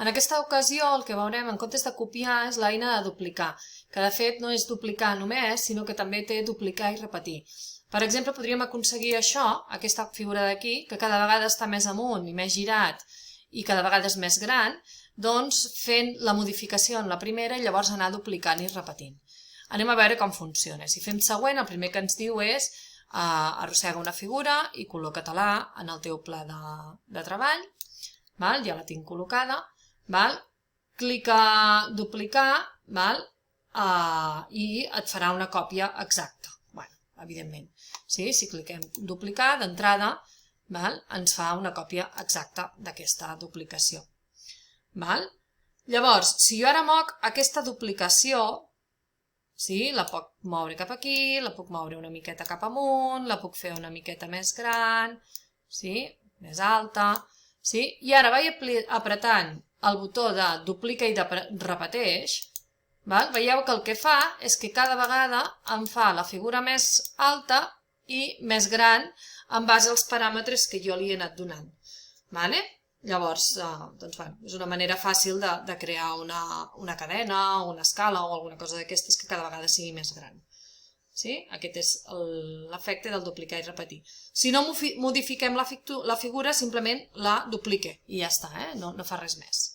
En aquesta ocasió el que veurem en comptes de copiar és l'eina de duplicar, que de fet no és duplicar només, sinó que també té duplicar i repetir. Per exemple, podríem aconseguir això, aquesta figura d'aquí, que cada vegada està més amunt i més girat i cada vegada és més gran, doncs fent la modificació en la primera i llavors anar duplicant i repetint. Anem a veure com funciona. Si fem següent, el primer que ens diu és arrossega una figura i col·loca-te-la en el teu pla de treball. Ja la tinc col·locada. Clica duplicar i et farà una còpia exacta. Evidentment, si cliquem duplicar, d'entrada ens fa una còpia exacta d'aquesta duplicació. Llavors, si jo ara moc aquesta duplicació, la puc moure cap aquí, la puc moure una miqueta cap amunt, la puc fer una miqueta més gran, més alta, i ara vaig apretant el botó de duplica i de repeteix, veieu que el que fa és que cada vegada em fa la figura més alta i més gran en base als paràmetres que jo li he anat donant. Llavors, és una manera fàcil de crear una cadena, una escala o alguna cosa d'aquestes que cada vegada sigui més gran. Aquest és l'efecte del duplicar i repetir. Si no modifiquem la figura, simplement la duplique i ja està, no fa res més.